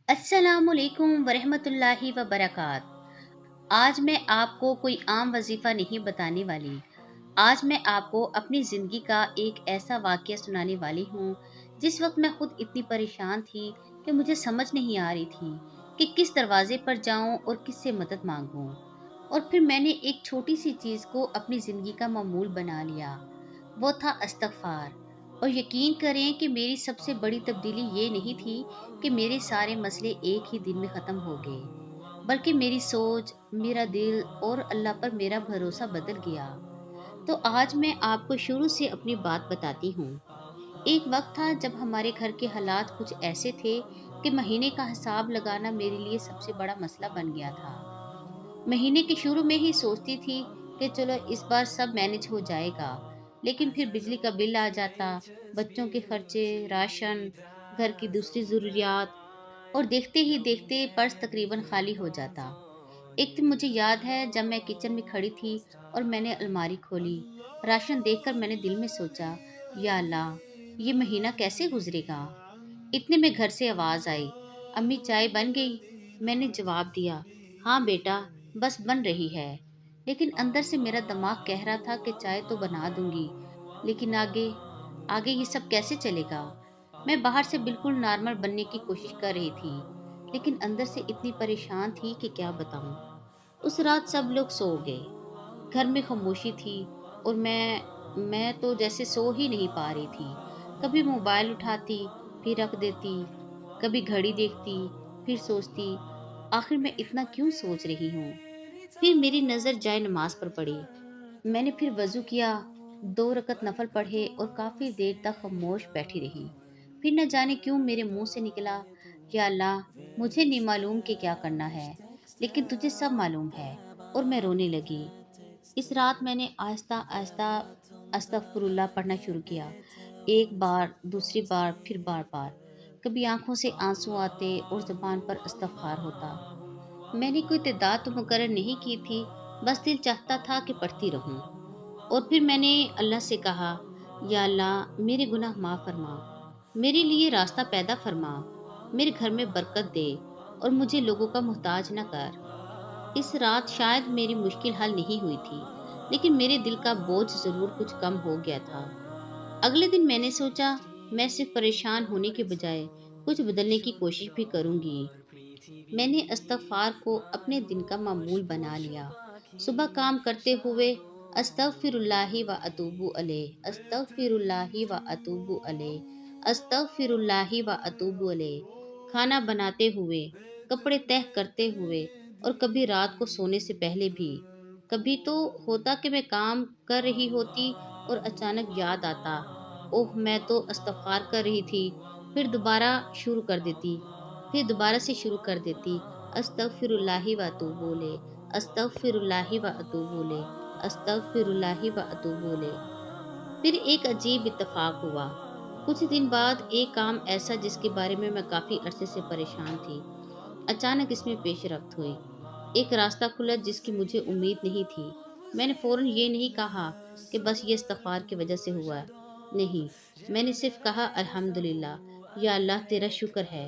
अस्सलामुअलैकुम वरहमतुल्लाहि वबरकात। आज मैं आपको कोई आम वजीफ़ा नहीं बताने वाली। आज मैं आपको अपनी ज़िंदगी का एक ऐसा वाक़या सुनाने वाली हूँ, जिस वक़्त मैं खुद इतनी परेशान थी कि मुझे समझ नहीं आ रही थी कि किस दरवाज़े पर जाऊँ और किससे मदद माँगूँ। और फिर मैंने एक छोटी-सी चीज़ को अपनी ज़िंदगी का मामूल बना लिया, वो था इस्तिग़फ़ार। और यकीन करें कि मेरी सबसे बड़ी तब्दीली ये नहीं थी कि मेरे सारे मसले एक ही दिन में ख़त्म हो गए, बल्कि मेरी सोच, मेरा दिल और अल्लाह पर मेरा भरोसा बदल गया। तो आज मैं आपको शुरू से अपनी बात बताती हूँ। एक वक़्त था जब हमारे घर के हालात कुछ ऐसे थे कि महीने का हिसाब लगाना मेरे लिए सबसे बड़ा मसला बन गया था। महीने के शुरू में ही सोचती थी कि चलो इस बार सब मैनेज हो जाएगा, लेकिन फिर बिजली का बिल आ जाता, बच्चों के खर्चे, राशन, घर की दूसरी ज़रूरियात और देखते ही देखते पर्स तकरीबन खाली हो जाता। एक दिन मुझे याद है जब मैं किचन में खड़ी थी और मैंने अलमारी खोली। राशन देखकर मैंने दिल में सोचा, या अल्लाह, ये महीना कैसे गुजरेगा? इतने में घर से आवाज़ आई, अम्मी चाय बन गई? मैंने जवाब दिया, हाँ बेटा, बस बन रही है। लेकिन अंदर से मेरा दिमाग कह रहा था कि चाय तो बना दूंगी, लेकिन आगे आगे ये सब कैसे चलेगा? मैं बाहर से बिल्कुल नॉर्मल बनने की कोशिश कर रही थी, लेकिन अंदर से इतनी परेशान थी कि क्या बताऊं। उस रात सब लोग सो गए, घर में खामोशी थी और मैं तो जैसे सो ही नहीं पा रही थी। कभी मोबाइल उठाती, फिर रख देती, कभी घड़ी देखती, फिर सोचती, आखिर मैं इतना क्यों सोच रही हूँ। फिर मेरी नज़र जाए नमाज पर पड़ी। मैंने फिर वज़ू किया, 2 रकत नफ़ल पढ़े और काफ़ी देर तक खामोश बैठी रही। फिर न जाने क्यों मेरे मुँह से निकला, या अल्लाह, मुझे नहीं मालूम कि क्या करना है, लेकिन तुझे सब मालूम है। और मैं रोने लगी। इस रात मैंने आहिस्ता-आहिस्ता अस्तगफिरुल्लाह पढ़ना शुरू किया। एक बार, दूसरी बार, फिर बार-बार। कभी आँखों से आँसू आते और ज़ुबान पर इस्तग़फ़ार होता। मैंने कोई तादाद तो मुकर्रर नहीं की थी, बस दिल चाहता था कि पढ़ती रहूं। और फिर मैंने अल्लाह से कहा, या अल्लाह, मेरे गुनाह माफ़ फरमा, मेरे लिए रास्ता पैदा फरमा, मेरे घर में बरकत दे और मुझे लोगों का मोहताज न कर। इस रात शायद मेरी मुश्किल हल नहीं हुई थी, लेकिन मेरे दिल का बोझ ज़रूर कुछ कम हो गया था। अगले दिन मैंने सोचा, मैं सिर्फ परेशान होने के बजाय कुछ बदलने की कोशिश भी करूंगी। मैंने इस्तग़फ़ार को अपने दिन का मामूल बना लिया। सुबह काम करते हुए अस्तग़फ़िरुल्लाहि व अतूबु अलैह, अस्तग़फ़िरुल्लाहि व अतूबु अलैह, अस्तग़फ़िरुल्लाहि व अतूबु अलैह। खाना बनाते हुए, कपड़े तह करते हुए और कभी रात को सोने से पहले भी। कभी तो होता कि मैं काम कर रही होती और अचानक याद आता, ओह मैं तो इस्तग़फ़ार कर रही थी, फिर दोबारा शुरू कर देती। फिर दोबारा से शुरू कर देती, अस्तगफिरुल्लाहि व अतूबु इलैह, अस्तगफिरुल्लाहि व अतूबु इलैह, अस्तगफिरुल्लाहि व अतूबु इलैह। फिर एक अजीब इत्तेफाक हुआ। कुछ दिन बाद एक काम ऐसा जिसके बारे में मैं काफ़ी अरसे से परेशान थी, अचानक इसमें पेशरफ्त हुई। एक रास्ता खुला जिसकी मुझे उम्मीद नहीं थी। मैंने फ़ौरन ये नहीं कहा कि बस ये इस्तग़फ़ार की वजह से हुआ। नहीं, मैंने सिर्फ़ कहा अल्हम्दुलिल्लाह, या अल्लाह तेरा शुक्र है,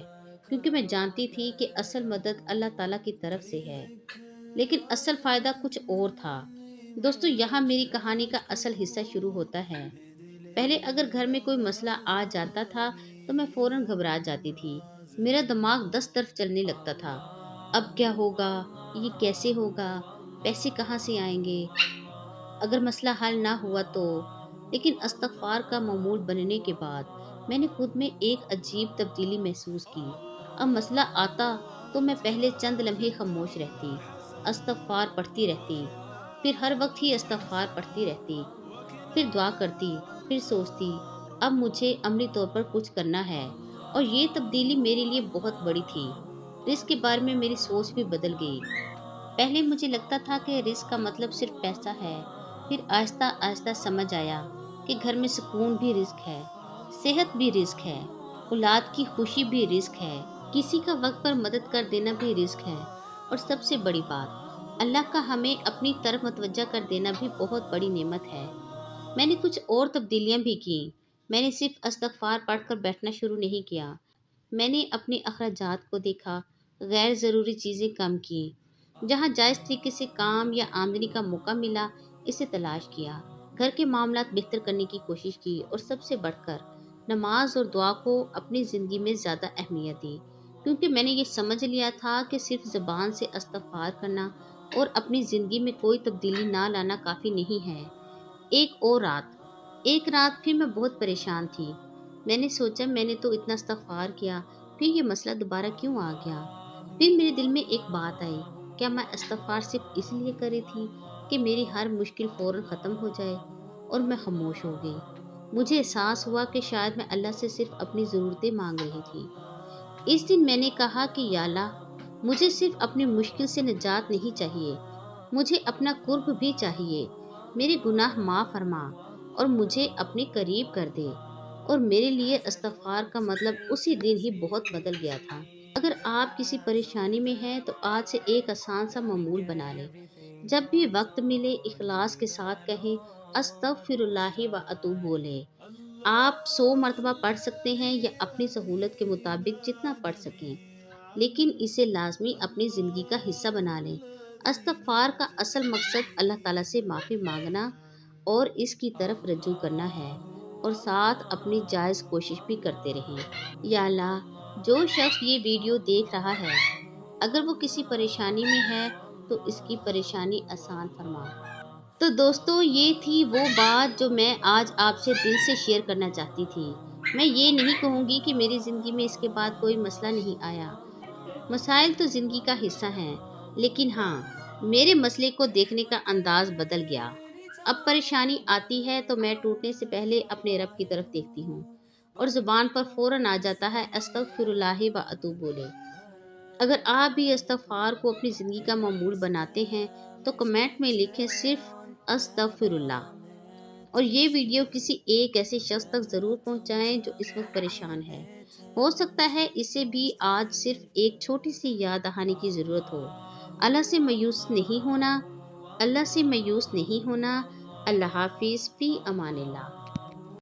क्योंकि मैं जानती थी कि असल मदद अल्लाह ताला की तरफ से है। लेकिन असल फ़ायदा कुछ और था। दोस्तों, यहाँ मेरी कहानी का असल हिस्सा शुरू होता है। पहले अगर घर में कोई मसला आ जाता था तो मैं फ़ौरन घबरा जाती थी। मेरा दिमाग 10 तरफ चलने लगता था। अब क्या होगा? ये कैसे होगा? पैसे कहाँ से आएँगे? अगर मसला हल ना हुआ तो? लेकिन इस्तग़फ़ार का मामूल बनने के बाद मैंने खुद में एक अजीब तब्दीली महसूस की। अब मसला आता तो मैं पहले चंद लम्हे खामोश रहती, इस्तग़फ़ार पढ़ती रहती, फिर हर वक़्त ही इस्तग़फ़ार पढ़ती रहती, फिर दुआ करती, फिर सोचती, अब मुझे अमली तौर पर कुछ करना है। और ये तब्दीली मेरे लिए बहुत बड़ी थी। रिस्क के बारे में मेरी सोच भी बदल गई। पहले मुझे लगता था कि रिस्क का मतलब सिर्फ पैसा है। फिर आहिस्ता आहिस्ता समझ आया कि घर में सुकून भी रिस्क है, सेहत भी रिस्क है, औलाद की खुशी भी रिस्क है, किसी का वक्त पर मदद कर देना भी रिस्क है, और सबसे बड़ी बात, अल्लाह का हमें अपनी तरफ मतवज्जा कर देना भी बहुत बड़ी नेमत है। मैंने कुछ और तब्दीलियां भी की। मैंने सिर्फ इस्तग़फ़ार पढ़कर बैठना शुरू नहीं किया। میں نے اپنے اخراجات کو دیکھا، غیر ضروری چیزیں کم کی، جہاں جائز طریقے سے کام یا آمدنی کا موقع ملا اسے تلاش کیا، گھر کے معاملات بہتر کرنے کی کوشش کی اور سب سے بڑھ کر نماز اور دعا کو اپنی زندگی میں زیادہ اہمیت دی، کیونکہ میں نے یہ سمجھ لیا تھا کہ صرف زبان سے استغفار کرنا اور اپنی زندگی میں کوئی تبدیلی نہ لانا کافی نہیں ہے۔ ایک اور رات ایک رات پھر میں بہت پریشان تھی۔ میں نے سوچا میں نے تو اتنا استغفار کیا، پھر یہ مسئلہ دوبارہ کیوں آ گیا؟ پھر میرے دل میں ایک بات آئی، کیا میں استغفار صرف اس لیے کری تھی کہ میری ہر مشکل فوراً ختم ہو جائے؟ اور میں خاموش ہو گئی۔ مجھے احساس ہوا کہ شاید میں اللہ سے صرف اپنی ضرورتیں مانگ رہی تھی۔ اس دن میں نے کہا کہ یا اللہ، مجھے صرف اپنی مشکل سے نجات نہیں چاہیے، مجھے اپنا قرب بھی چاہیے، میرے گناہ معاف فرما اور مجھے اپنے قریب کر دے۔ اور میرے لیے استغفار کا مطلب اسی دن ہی بہت بدل گیا تھا۔ اگر آپ کسی پریشانی میں ہیں تو آج سے ایک آسان سا معمول بنا لیں۔ جب بھی وقت ملے اخلاص کے ساتھ کہیں استغفر اللہ و اتوب بولے۔ آپ 100 مرتبہ پڑھ سکتے ہیں یا اپنی سہولت کے مطابق جتنا پڑھ سکیں، لیکن اسے لازمی اپنی زندگی کا حصہ بنا لیں۔ استغفار کا اصل مقصد اللہ تعالیٰ سے معافی مانگنا اور اس کی طرف رجوع کرنا ہے، اور ساتھ اپنی جائز کوشش بھی کرتے رہیں۔ یا اللہ، جو شخص یہ ویڈیو دیکھ رہا ہے اگر وہ کسی پریشانی میں ہے تو اس کی پریشانی آسان فرما۔ تو دوستو، یہ تھی وہ بات جو میں آج آپ سے دل سے شیئر کرنا چاہتی تھی۔ میں یہ نہیں کہوں گی کہ میری زندگی میں اس کے بعد کوئی مسئلہ نہیں آیا۔ مسائل تو زندگی کا حصہ ہیں، لیکن ہاں، میرے مسئلے کو دیکھنے کا انداز بدل گیا۔ اب پریشانی آتی ہے تو میں ٹوٹنے سے پہلے اپنے رب کی طرف دیکھتی ہوں اور زبان پر فوراً آ جاتا ہے استغفر اللہ و اتوب بولے۔ اگر آپ بھی استغفار کو اپنی زندگی کا معمول بناتے ہیں تو کمنٹ میں لکھیں صرف استغفر اللہ، اور یہ ویڈیو کسی ایک ایسے شخص تک ضرور پہنچائیں جو اس وقت پریشان ہے۔ ہو سکتا ہے اسے بھی آج صرف ایک چھوٹی سی یاد دہانی کی ضرورت ہو۔ اللہ سے مایوس نہیں ہونا، اللہ سے مایوس نہیں ہونا۔ اللہ حافظ، فی امان اللہ۔